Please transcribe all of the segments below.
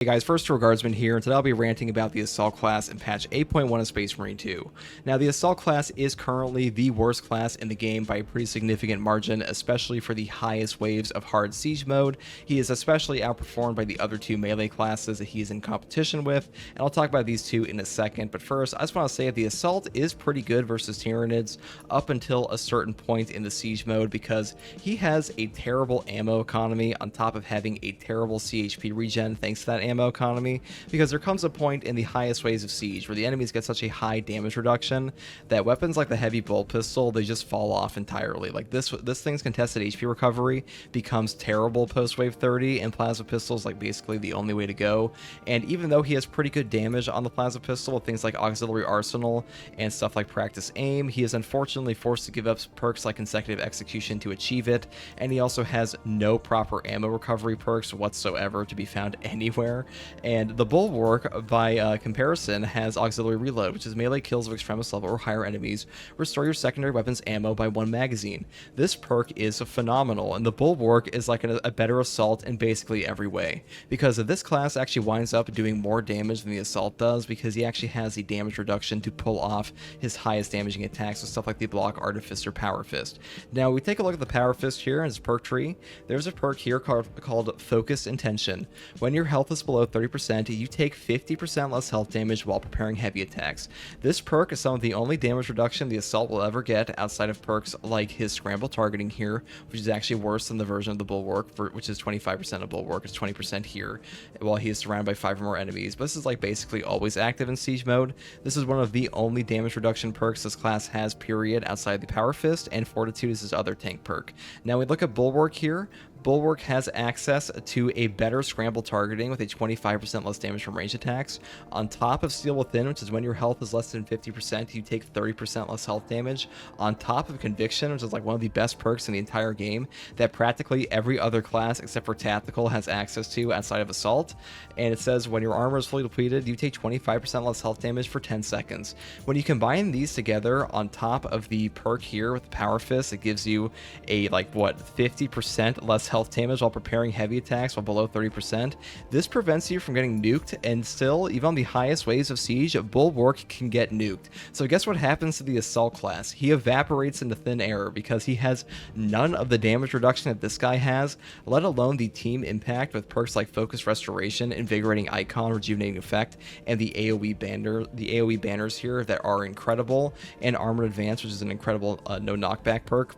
Hey guys, First Tour Guardsman here, and today I'll be ranting about the Assault class in patch 8.1 of Space Marine 2. Now, the Assault class is currently the worst class in the game by a pretty significant margin, especially for the highest waves of hard siege mode. He is especially outperformed by the other two melee classes that he is in competition with, and I'll talk about these two in a second. But first, I just want to say that the Assault is pretty good versus Tyranids up until a certain point in the siege mode, because he has a terrible ammo economy on top of having a terrible CHP regen thanks to that ammo economy, because there comes a point in the highest waves of siege where the enemies get such a high damage reduction that weapons like the heavy bolt pistol, they just fall off entirely. Like this thing's contested HP recovery becomes terrible post wave 30, and plasma pistols like basically the only way to go. And even though he has pretty good damage on the plasma pistol with things like auxiliary arsenal and stuff like practice aim, he is unfortunately forced to give up perks like consecutive execution to achieve it, and he also has no proper ammo recovery perks whatsoever to be found anywhere. And the Bullwork, by comparison, has auxiliary reload, which is melee kills of extremis level or higher enemies restore your secondary weapons ammo by 1 magazine. This perk is phenomenal, and the Bullwork is like a better assault in basically every way, because this class actually winds up doing more damage than the assault does, because he actually has the damage reduction to pull off his highest damaging attacks with stuff like the block Artifice or Powerfist. Now we take a look at the Powerfist here in his perk tree. There's a perk here called Focused Intention. When your health is below 30%, you take 50% less health damage while preparing heavy attacks. This perk is some of the only damage reduction the assault will ever get outside of perks like his scramble targeting here, which is actually worse than the version of the Bullwork, which is 25% of Bullwork. It's 20% here while he is surrounded by 5 or more enemies. But this is like basically always active in siege mode. This is one of the only damage reduction perks this class has, period, outside the Powerfist, and Fortitude is his other tank perk. Now we look at Bullwork here. Bulwark has access to a better scramble targeting with a 25% less damage from range attacks. On top of Steel Within, which is when your health is less than 50%, you take 30% less health damage. On top of Conviction, which is like one of the best perks in the entire game that practically every other class except for Tactical has access to outside of Assault. And it says when your armor is fully depleted, you take 25% less health damage for 10 seconds. When you combine these together on top of the perk here with the Power Fist, it gives you a 50% less health damage while preparing heavy attacks while below 30%. This prevents you from getting nuked, and still, even on the highest waves of siege, Bullwork can get nuked. So guess what happens to the Assault class? He evaporates into thin air because he has none of the damage reduction that this guy has, let alone the team impact with perks like Focus Restoration, Invigorating Icon, Rejuvenating Effect, and the AoE banners here that are incredible, and Armored Advance, which is an incredible no knockback perk.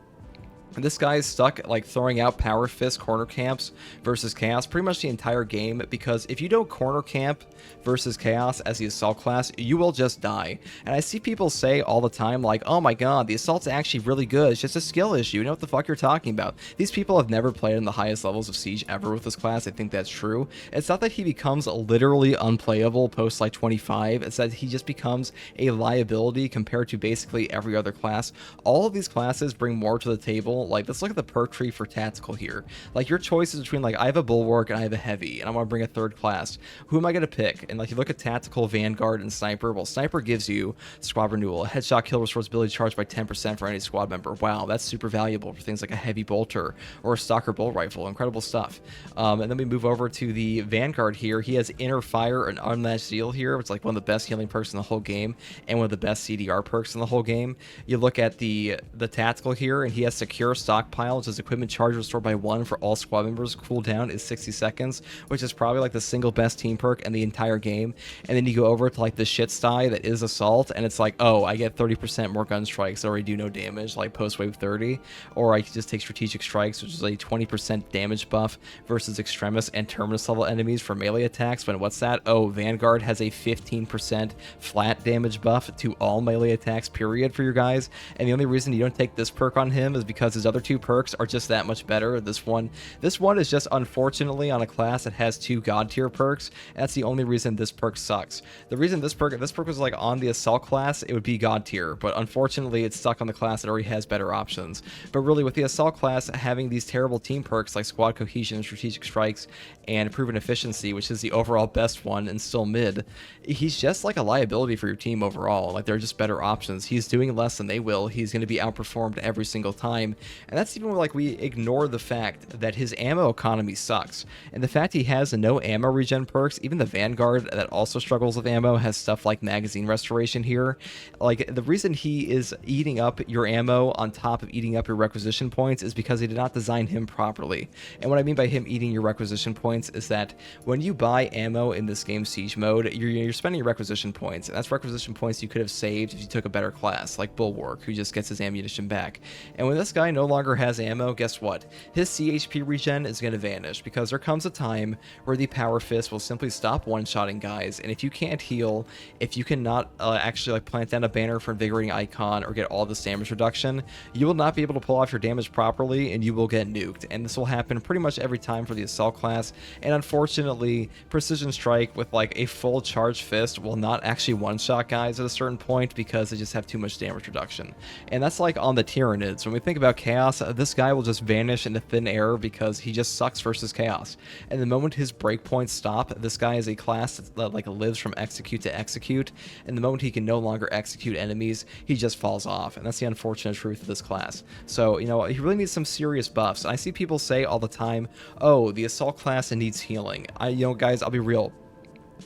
This guy is stuck like throwing out Power Fist corner camps versus Chaos pretty much the entire game, because if you don't corner camp versus Chaos as the Assault class, you will just die. And I see people say all the time like, oh my god, the Assault's actually really good, it's just a skill issue, you know what the fuck you're talking about. These people have never played in the highest levels of Siege ever with this class. I think that's true. It's not that he becomes literally unplayable post like 25, it's that he just becomes a liability compared to basically every other class. All of these classes bring more to the table. Like, let's look at the perk tree for Tactical here. Like, your choice is between, like, I have a Bullwork and I have a Heavy, and I want to bring a third class. Who am I going to pick? And, like, you look at Tactical, Vanguard, and Sniper. Well, Sniper gives you Squad Renewal. A Headshot kill restores ability charged by 10% for any squad member. Wow, that's super valuable for things like a Heavy Bolter or a Stalker Bolt Rifle. Incredible stuff. And then we move over to the Vanguard here. He has Inner Fire and Unmatched Zeal here, which is, like, one of the best healing perks in the whole game, and one of the best CDR perks in the whole game. You look at the Tactical here, and he has Secure Stockpile, which is equipment charge restored by 1 for all squad members. Cooldown is 60 seconds, which is probably like the single best team perk in the entire game. And then you go over to like the shit sty that is Assault, and it's like, oh, I get 30% more gun strikes that already do no damage, like post wave 30, or I can just take Strategic Strikes, which is a 20% damage buff versus Extremis and Terminus level enemies for melee attacks. But what's that? Oh, Vanguard has a 15% flat damage buff to all melee attacks, period, for your guys. And the only reason you don't take this perk on him is because his other two perks are just that much better. This one is just unfortunately on a class that has 2 god tier perks. That's the only reason this perk sucks. The reason this perk was like on the Assault class, it would be god tier, but unfortunately it's stuck on the class that already has better options. But really, with the Assault class having these terrible team perks like Squad Cohesion, Strategic Strikes, and Proven Efficiency, which is the overall best one and still mid, he's just like a liability for your team overall. Like, they're just better options. He's doing less than they will. He's going to be outperformed every single time, And that's even like we ignore the fact that his ammo economy sucks. And the fact he has no ammo regen perks, even the Vanguard that also struggles with ammo has stuff like magazine restoration here. Like, the reason he is eating up your ammo on top of eating up your requisition points is because they did not design him properly. And what I mean by him eating your requisition points is that when you buy ammo in this game Siege mode, you're spending your requisition points, and that's requisition points you could have saved if you took a better class, like Bullwork, who just gets his ammunition back. And when this guy no longer has ammo, guess what? His CHP regen is going to vanish, because there comes a time where the Powerfist will simply stop one-shotting guys, and if you can't heal, if you cannot actually like plant down a banner for invigorating icon or get all this damage reduction, you will not be able to pull off your damage properly, and you will get nuked. And this will happen pretty much every time for the assault class, and unfortunately, precision strike with like a full charge fist will not actually one-shot guys at a certain point because they just have too much damage reduction. And that's like on the Tyranids. When we think about Chaos, this guy will just vanish into thin air because he just sucks versus Chaos. And the moment his breakpoints stop, this guy is a class that like lives from execute to execute, and the moment he can no longer execute enemies, he just falls off. And that's the unfortunate truth of this class. So, you know, he really needs some serious buffs. And I see people say all the time, oh, the assault class needs healing. You know, guys, I'll be real.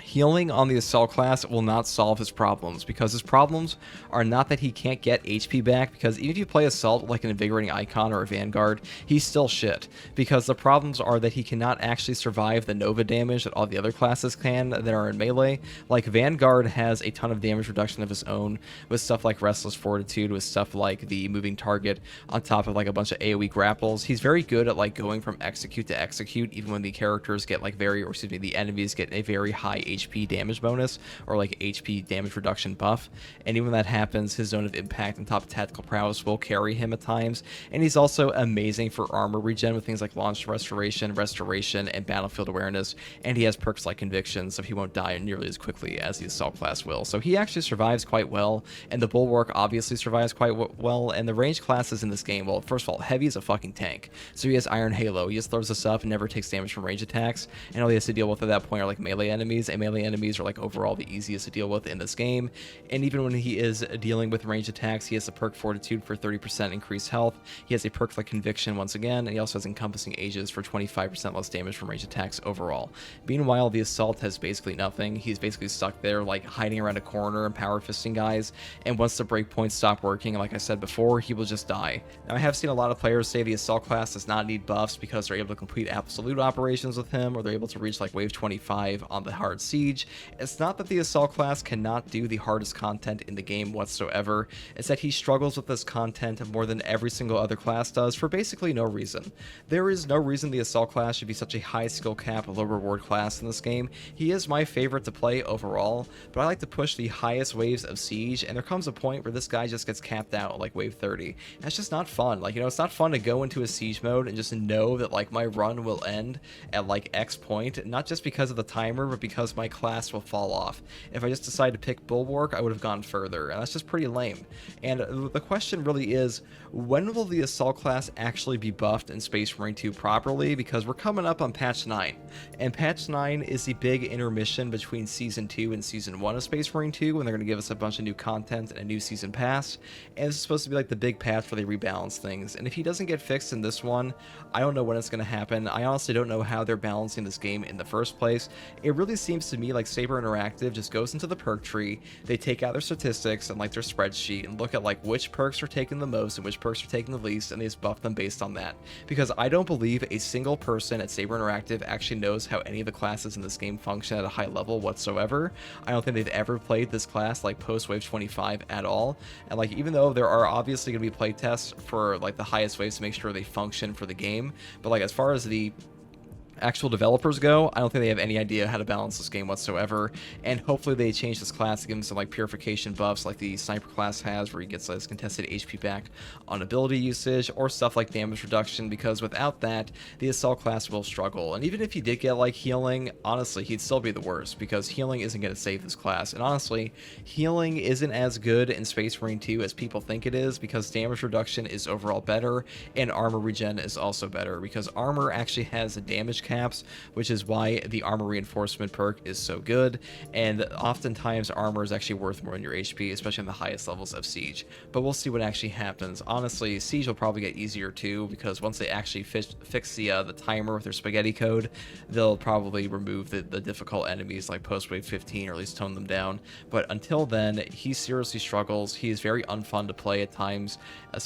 Healing on the assault class will not solve his problems, because his problems are not that he can't get HP back, because even if you play assault like an invigorating icon or a Vanguard, he's still shit, because the problems are that he cannot actually survive the Nova damage that all the other classes can that are in melee. Like, Vanguard has a ton of damage reduction of his own with stuff like Restless Fortitude, with stuff like the moving target on top of like a bunch of AoE grapples. He's very good at like going from execute to execute, even when the characters get like the enemies get a very high HP damage bonus or like HP damage reduction buff, and even when that happens, his zone of impact and top tactical prowess will carry him at times. And he's also amazing for armor regen with things like launch restoration, and battlefield awareness, and he has perks like conviction, so he won't die nearly as quickly as the assault class will. So he actually survives quite well, and the Bullwork obviously survives quite well. And the range classes in this game, well, first of all, Heavy is a fucking tank, so he has Iron Halo. He just throws this up and never takes damage from range attacks, and all he has to deal with at that point are like melee enemies, and melee enemies are like overall the easiest to deal with in this game. And even when he is dealing with range attacks, he has a perk Fortitude for 30% increased health. He has a perk like Conviction once again, and he also has Encompassing Ages for 25% less damage from range attacks overall. Meanwhile, the assault has basically nothing. He's basically stuck there like hiding around a corner and power fisting guys, and once the breakpoints stop working, like I said before, he will just die. Now, I have seen a lot of players say the assault class does not need buffs because they're able to complete absolute operations with him, or they're able to reach like wave 25 on the hard siege. It's not that the assault class cannot do the hardest content in the game whatsoever, it's that he struggles with this content more than every single other class does for basically no reason. There is no reason the assault class should be such a high skill cap, low reward class in this game. He is my favorite to play overall, but I like to push the highest waves of siege, and there comes a point where this guy just gets capped out like wave 30. That's just not fun. Like, you know, it's not fun to go into a siege mode and just know that like my run will end at like X point, not just because of the timer, but because my class will fall off. If I just decided to pick Bullwork, I would have gone further, and that's just pretty lame. And the question really is, when will the assault class actually be buffed in Space Marine 2 properly? Because we're coming up on patch 9, and patch 9 is the big intermission between season 2 and season 1 of Space Marine 2, when they're going to give us a bunch of new content and a new season pass. And this is supposed to be like the big patch where they rebalance things, and if he doesn't get fixed in this one, I don't know when it's going to happen. I honestly don't know how they're balancing this game in the first place. It really seems to me like Saber Interactive just goes into the perk tree, they take out their statistics and like their spreadsheet and look at like which perks are taking the most and which perks are taking the least, and they just buff them based on that. Because I don't believe a single person at Saber Interactive actually knows how any of the classes in this game function at a high level whatsoever. I don't think they've ever played this class like post wave 25 at all. And like, even though there are obviously going to be playtests for like the highest waves to make sure they function for the game, but like as far as the actual developers go, I don't think they have any idea how to balance this game whatsoever. And hopefully they change this class to give him some like purification buffs like the sniper class has, where he gets his contested HP back on ability usage, or stuff like damage reduction, because without that, the assault class will struggle. And even if he did get like healing, honestly, he'd still be the worst, because healing isn't going to save this class. And honestly, healing isn't as good in Space Marine 2 as people think it is, because damage reduction is overall better, and armor regen is also better, because armor actually has a damage caps, which is why the armor reinforcement perk is so good, and oftentimes armor is actually worth more than your HP, especially on the highest levels of Siege. But we'll see what actually happens. Honestly, Siege will probably get easier too, because once they actually fix the timer with their spaghetti code, they'll probably remove the difficult enemies like post wave 15, or at least tone them down. But until then, he seriously struggles. He is very unfun to play at times,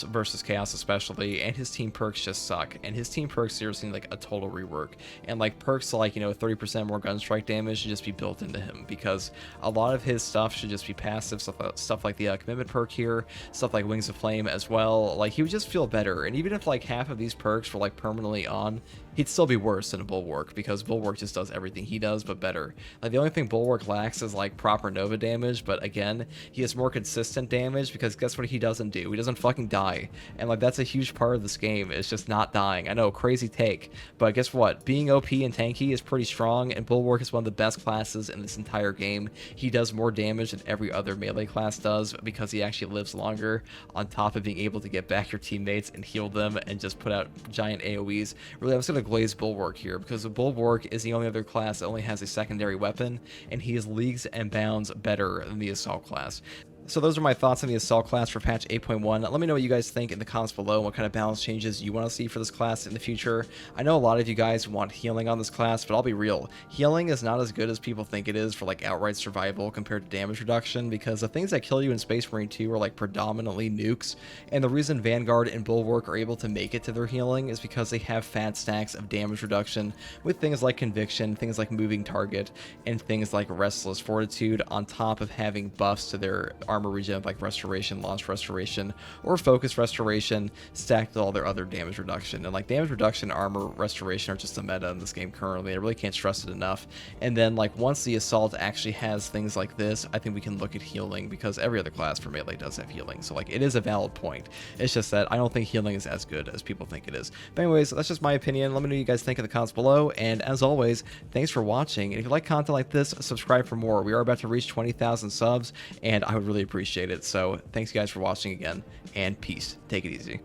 versus Chaos especially, and his team perks just suck. And his team perks seriously need like a total rework. And like perks like, 30% more gun strike damage should just be built into him, because a lot of his stuff should just be passive, stuff like the commitment perk here, stuff like Wings of Flame as well. Like, he would just feel better. And even if like half of these perks were like permanently on, he'd still be worse than a Bullwork, because Bullwork just does everything he does but better. Like, the only thing Bullwork lacks is like proper Nova damage, but again, he has more consistent damage, because guess what he doesn't do? He doesn't fucking die. And like, that's a huge part of this game, is just not dying. I know, crazy take, but guess what? Being OP and tanky is pretty strong, and Bullwork is one of the best classes in this entire game. He does more damage than every other melee class does, because he actually lives longer, on top of being able to get back your teammates and heal them and just put out giant AoEs. Really, I'm just gonna glaze Bullwork here, because the Bullwork is the only other class that only has a secondary weapon, and he is leagues and bounds better than the Assault class. So those are my thoughts on the Assault class for patch 8.1. Let me know what you guys think in the comments below, and what kind of balance changes you want to see for this class in the future. I know a lot of you guys want healing on this class, but I'll be real. Healing is not as good as people think it is for like outright survival compared to damage reduction, because the things that kill you in Space Marine 2 are like predominantly nukes, and the reason Vanguard and Bullwork are able to make it to their healing is because they have fat stacks of damage reduction with things like Conviction, things like Moving Target, and things like Restless Fortitude, on top of having buffs to their armor regen like Restoration, Launch Restoration, or Focus Restoration, stacked with all their other damage reduction. And like, damage reduction, armor restoration are just the meta in this game currently. I really can't stress it enough. And then like, once the Assault actually has things like this, I think we can look at healing, because every other class for melee does have healing. So like, it is a valid point. It's just that I don't think healing is as good as people think it is. But anyways, that's just my opinion. Let me know what you guys think in the comments below. And as always, thanks for watching. And if you like content like this, subscribe for more. We are about to reach 20,000 subs, and I would really appreciate it. So thanks guys for watching again, and peace. Take it easy.